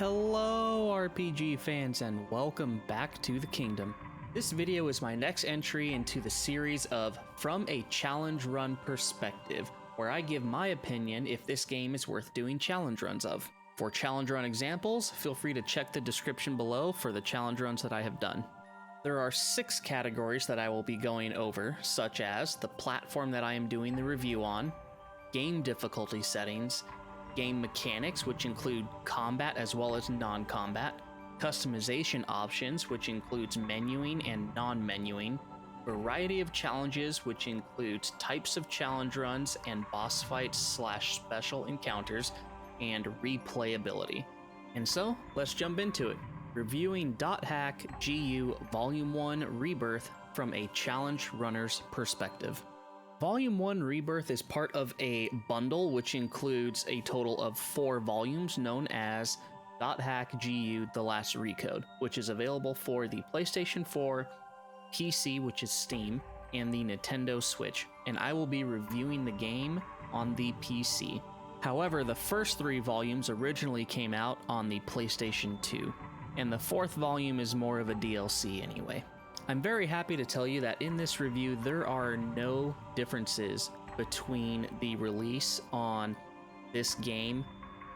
Hello RPG fans and welcome back to the kingdom. This video is my next entry into the series of From a Challenge Run Perspective, where I give my opinion if this game is worth doing challenge runs of. For challenge run examples, feel free to check the description below for the challenge runs that I have done. There are 6 categories that I will be going over, such as the platform that I am doing the review on, game difficulty settings, game mechanics, which include combat as well as non-combat, customization options, which includes menuing and non-menuing, variety of challenges, which includes types of challenge runs and boss fights / special encounters, and replayability. And so, let's jump into it. Reviewing .hack GU Volume 1 Rebirth from a challenge runner's perspective. Volume 1 Rebirth is part of a bundle which includes a total of 4 volumes known as .hack GU The Last Recode, which is available for the PlayStation 4, PC, which is Steam, and the Nintendo Switch, and I will be reviewing the game on the PC. However, the first 3 volumes originally came out on the PlayStation 2, and the 4th volume is more of a DLC anyway. I'm very happy to tell you that in this review there are no differences between the release on this game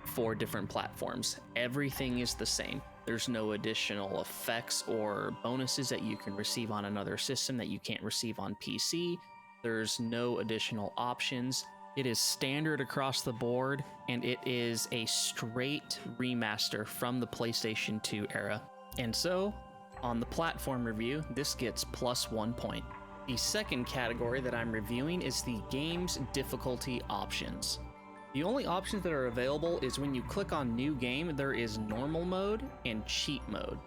for different platforms. Everything is the same. There's no additional effects or bonuses that you can receive on another system that you can't receive on PC. There's no additional options. It is standard across the board, and it is a straight remaster from the PlayStation 2 era. And so, on the platform review, this gets +1 point. The second category that I'm reviewing is the game's difficulty options. The only options that are available is when you click on new game, there is normal mode and cheat mode.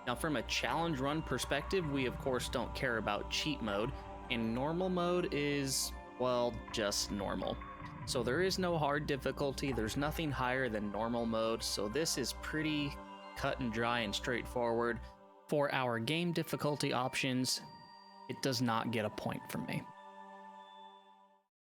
Now from a challenge run perspective, we of course don't care about cheat mode, and normal mode is, well, just normal. So there is no hard difficulty, there's nothing higher than normal mode, so this is pretty cut and dry and straightforward. For our game difficulty options, it does not get a point from me.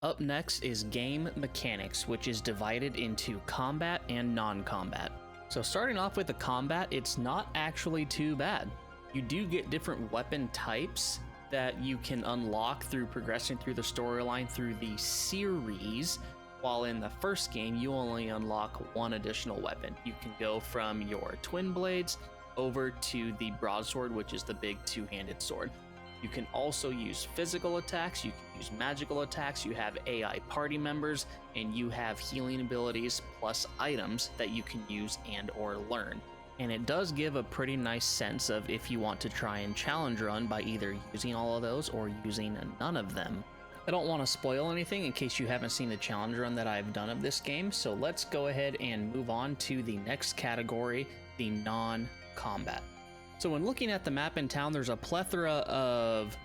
Up next is game mechanics, which is divided into combat and non-combat. So starting off with the combat, it's not actually too bad. You do get different weapon types that you can unlock through progressing through the storyline through the series, while in the first game you only unlock one additional weapon. You can go from your twin blades over to the broadsword, which is the big 2-handed sword. You can also use physical attacks, you can use magical attacks, you have AI party members, and you have healing abilities plus items that you can use and or learn. And it does give a pretty nice sense of if you want to try and challenge run by either using all of those or using none of them. I don't want to spoil anything in case you haven't seen the challenge run that I've done of this game, so let's go ahead and move on to the next category, the non-combat. So when looking at the map in town, there's a plethora of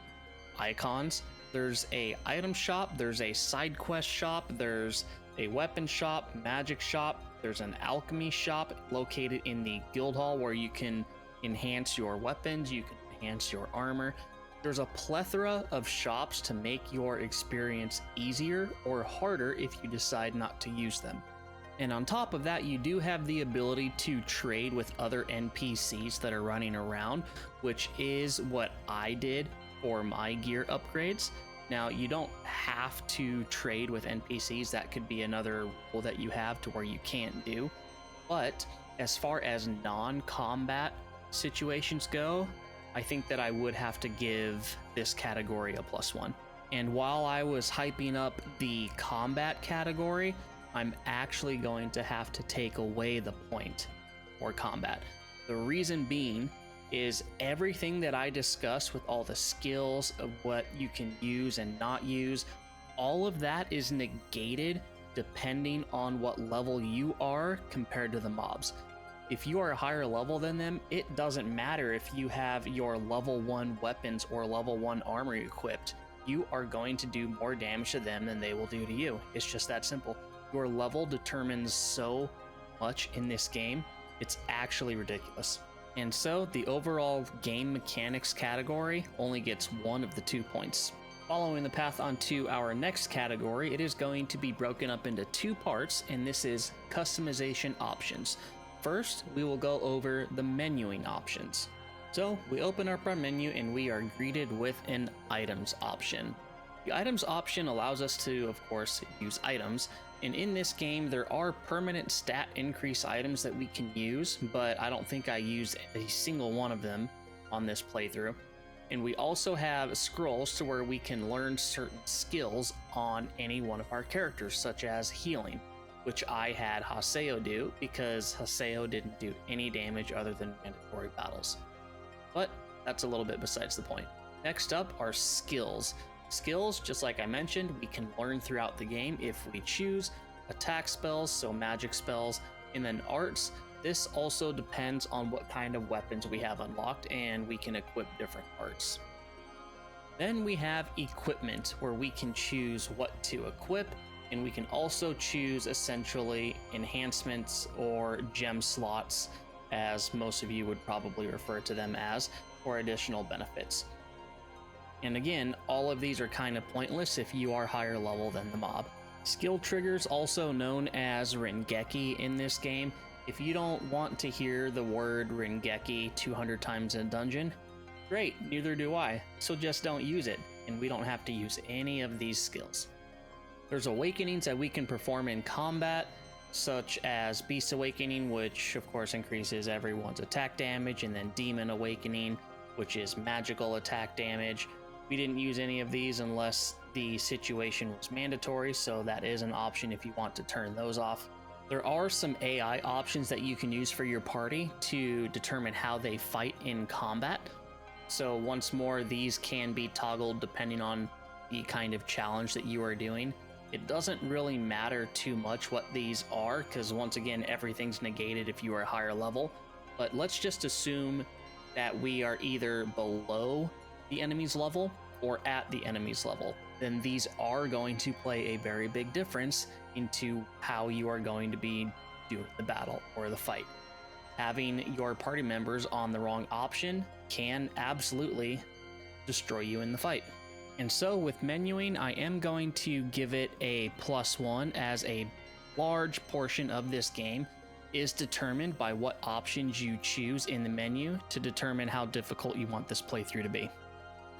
icons. There's a item shop, there's a side quest shop, there's a weapon shop, magic shop, there's an alchemy shop located in the guild hall where you can enhance your weapons, you can enhance your armor. There's a plethora of shops to make your experience easier or harder if you decide not to use them. And on top of that, you do have the ability to trade with other NPCs that are running around, which is what I did for my gear upgrades. Now, you don't have to trade with NPCs. That could be another rule that you have to where you can't do. But as far as non-combat situations go, I think that I would have to give this category a +1. And while I was hyping up the combat category, I'm actually going to have to take away the point for combat. The reason being is everything that I discuss with all the skills of what you can use and not use, all of that is negated depending on what level you are compared to the mobs. If you are a higher level than them, it doesn't matter if you have your level 1 weapons or level 1 armor equipped. You are going to do more damage to them than they will do to you. It's just that simple. Your level determines so much in this game, it's actually ridiculous. And so the overall game mechanics category only gets 1 of the 2 points. Following the path onto our next category, it is going to be broken up into 2 parts, and this is customization options. First, we will go over the menuing options. So we open up our menu and we are greeted with an items option. The items option allows us to, of course, use items. And in this game, there are permanent stat increase items that we can use, but I don't think I used a single one of them on this playthrough. And we also have scrolls to where we can learn certain skills on any one of our characters, such as healing, which I had Haseo do because Haseo didn't do any damage other than mandatory battles. But that's a little bit besides the point. Next up are skills. Skills, just like I mentioned, we can learn throughout the game if we choose. Attack spells, so magic spells, and then arts. This also depends on what kind of weapons we have unlocked, and we can equip different arts. Then we have equipment, where we can choose what to equip, and we can also choose essentially enhancements or gem slots, as most of you would probably refer to them as, for additional benefits. And again, all of these are kind of pointless if you are higher level than the mob. Skill triggers, also known as Rengeki in this game. If you don't want to hear the word Rengeki 200 times in a dungeon, great, neither do I. So just don't use it, and we don't have to use any of these skills. There's awakenings that we can perform in combat, such as Beast Awakening, which of course increases everyone's attack damage, and then Demon Awakening, which is magical attack damage. We didn't use any of these unless the situation was mandatory, so that is an option if you want to turn those off. There are some AI options that you can use for your party to determine how they fight in combat. So once more, these can be toggled depending on the kind of challenge that you are doing. It doesn't really matter too much what these are, because once again, everything's negated if you are higher level. But let's just assume that we are either below the enemy's level or at the enemy's level. Then these are going to play a very big difference into how you are going to be doing the battle or the fight. Having your party members on the wrong option can absolutely destroy you in the fight. And so with menuing, I am going to give it a +1, as a large portion of this game is determined by what options you choose in the menu to determine how difficult you want this playthrough to be.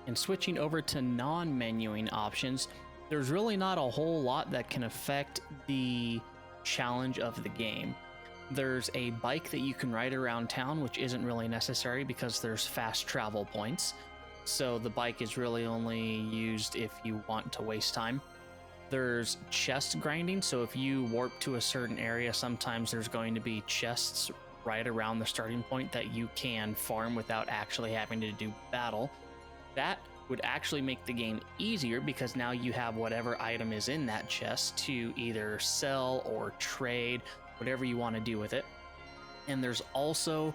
And switching over to non-menuing options, there's really not a whole lot that can affect the challenge of the game. There's a bike that you can ride around town, which isn't really necessary because there's fast travel points. So the bike is really only used if you want to waste time. There's chest grinding, so if you warp to a certain area, sometimes there's going to be chests right around the starting point that you can farm without actually having to do battle. That would actually make the game easier because now you have whatever item is in that chest to either sell or trade, whatever you want to do with it. And there's also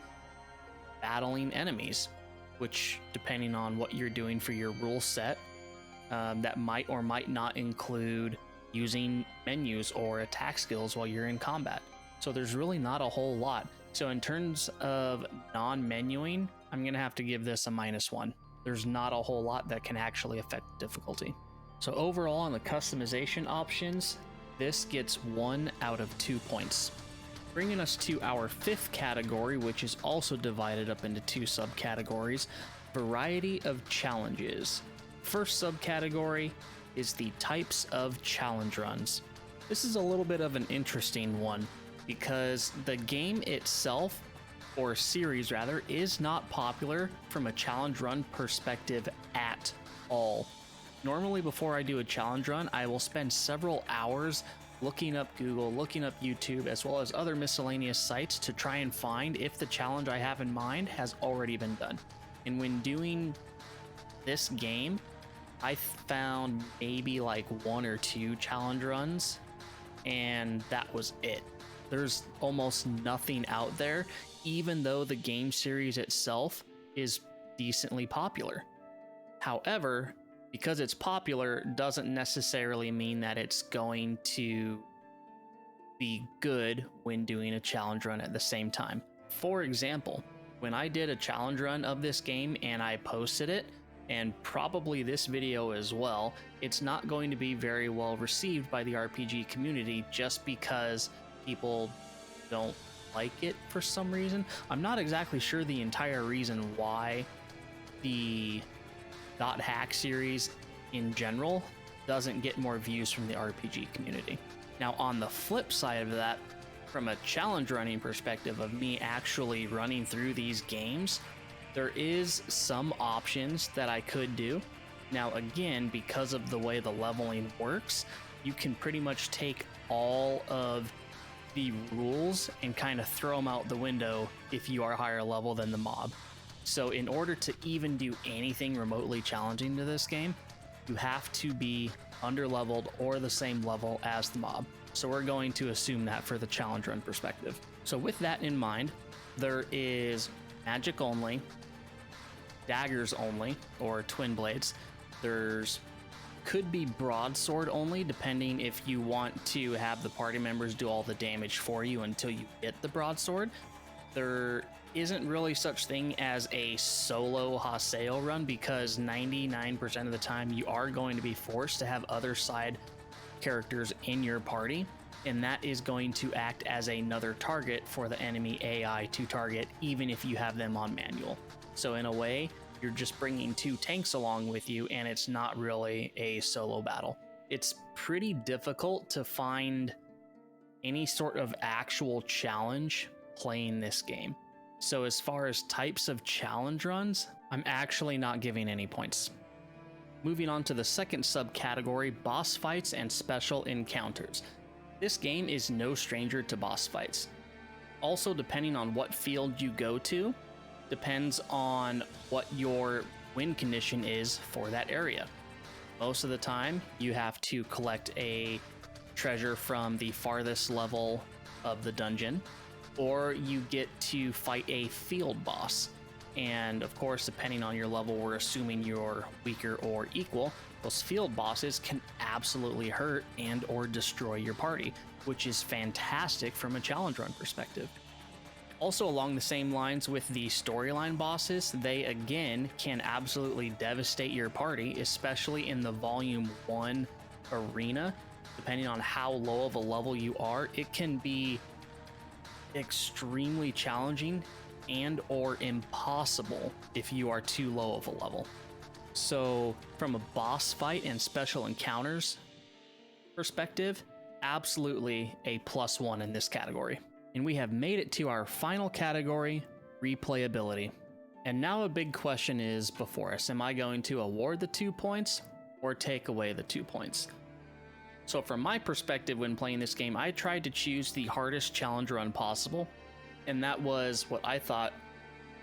battling enemies, which, depending on what you're doing for your rule set, that might or might not include using menus or attack skills while you're in combat. So there's really not a whole lot. So in terms of non-menuing, I'm going to have to give this a -1. There's not a whole lot that can actually affect difficulty. So overall, on the customization options, this gets 1 out of 2 points. Bringing us to our 5th category, which is also divided up into 2 subcategories: variety of challenges. First subcategory is the types of challenge runs. This is a little bit of an interesting one because the game itself, or series rather, is not popular from a challenge run perspective at all. Normally before I do a challenge run, I will spend several hours looking up Google, looking up YouTube, as well as other miscellaneous sites to try and find if the challenge I have in mind has already been done. And when doing this game, I found maybe like 1 or 2 challenge runs, and that was it. There's almost nothing out there, even though the game series itself is decently popular. However, because it's popular doesn't necessarily mean that it's going to be good when doing a challenge run at the same time. For example, when I did a challenge run of this game and I posted it, and probably this video as well, it's not going to be very well received by the RPG community just because people don't like it for some reason. I'm not exactly sure the entire reason why the .hack series in general doesn't get more views from the RPG community. Now, on the flip side of that, from a challenge running perspective of me actually running through these games, there is some options that I could do. Now, again, because of the way the leveling works, you can pretty much take all of the rules and kind of throw them out the window if you are higher level than the mob. So in order to even do anything remotely challenging to this game, you have to be underleveled or the same level as the mob. So we're going to assume that for the challenge run perspective. So with that in mind, there is magic only, daggers only, or twin blades. There's could be broadsword only, depending if you want to have the party members do all the damage for you until you get the broadsword. There isn't really such thing as a solo Haseo run, because 99% of the time you are going to be forced to have other side characters in your party, and that is going to act as another target for the enemy AI to target, even if you have them on manual. So in a way, you're just bringing two tanks along with you, and it's not really a solo battle. It's pretty difficult to find any sort of actual challenge playing this game. So as far as types of challenge runs, I'm actually not giving any points. Moving on to the second subcategory, boss fights and special encounters. This game is no stranger to boss fights. Also, depending on what field you go to, depends on what your win condition is for that area. Most of the time, you have to collect a treasure from the farthest level of the dungeon, or you get to fight a field boss. And of course, depending on your level, we're assuming you're weaker or equal, those field bosses can absolutely hurt and or destroy your party, which is fantastic from a challenge run perspective. Also, along the same lines with the storyline bosses, they again can absolutely devastate your party, especially in the Volume 1 arena. Depending on how low of a level you are, it can be extremely challenging and or impossible if you are too low of a level. So from a boss fight and special encounters perspective, absolutely a +1 in this category. And we have made it to our final category, replayability. And now a big question is before us. Am I going to award the 2 points or take away the 2 points? So from my perspective when playing this game, I tried to choose the hardest challenge run possible, and that was what I thought,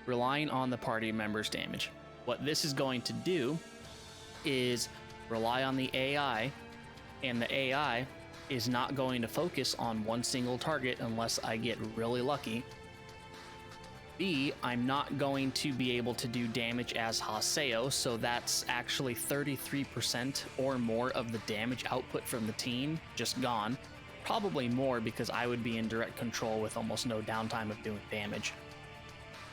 relying on the party members' damage. What this is going to do is rely on the AI, and the AI is not going to focus on one single target unless I get really lucky. B, I'm not going to be able to do damage as Haseo, so that's actually 33% or more of the damage output from the team just gone. Probably more, because I would be in direct control with almost no downtime of doing damage.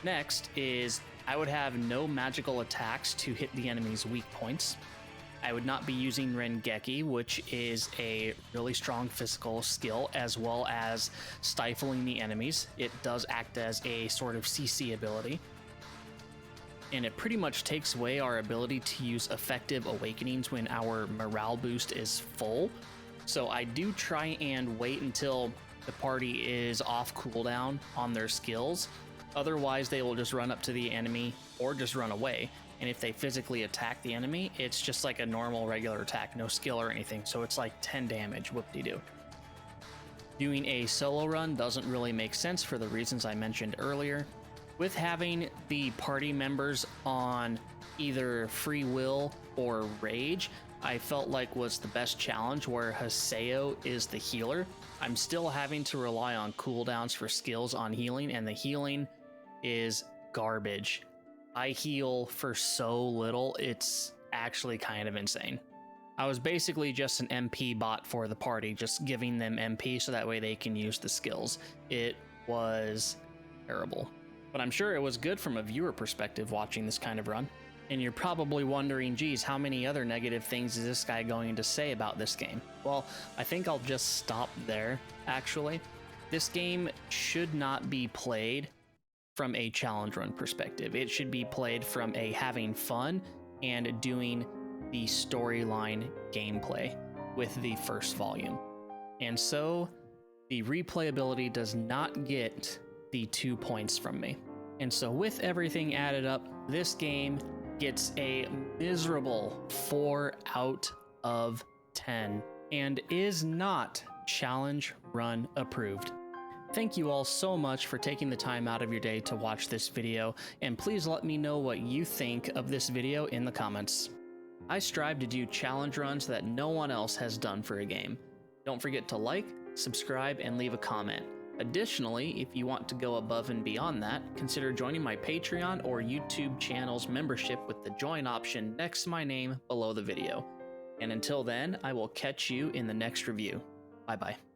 Next is I would have no magical attacks to hit the enemy's weak points. I would not be using Rengeki, which is a really strong physical skill, as well as stifling the enemies. It does act as a sort of CC ability. And it pretty much takes away our ability to use effective awakenings when our morale boost is full. So I do try and wait until the party is off cooldown on their skills. Otherwise, they will just run up to the enemy or just run away. And if they physically attack the enemy, it's just like a normal regular attack, no skill or anything. So it's like 10 damage, whoop-de-doo. Doing a solo run doesn't really make sense for the reasons I mentioned earlier. With having the party members on either free will or rage, I felt like was the best challenge, where Haseo is the healer. I'm still having to rely on cooldowns for skills on healing, and the healing is garbage. I heal for so little, it's actually kind of insane. I was basically just an MP bot for the party, just giving them MP so that way they can use the skills. It was terrible. But I'm sure it was good from a viewer perspective watching this kind of run. And you're probably wondering, geez, how many other negative things is this guy going to say about this game? Well, I think I'll just stop there, actually. This game should not be played from a challenge run perspective. It should be played from a having fun and doing the storyline gameplay with the first volume. And so the replayability does not get the 2 points from me. And so with everything added up, this game gets a miserable 4 out of 10 and is not challenge run approved. Thank you all so much for taking the time out of your day to watch this video, and please let me know what you think of this video in the comments. I strive to do challenge runs that no one else has done for a game. Don't forget to like, subscribe, and leave a comment. Additionally, if you want to go above and beyond that, consider joining my Patreon or YouTube channel's membership with the join option next to my name below the video. And until then, I will catch you in the next review. Bye bye.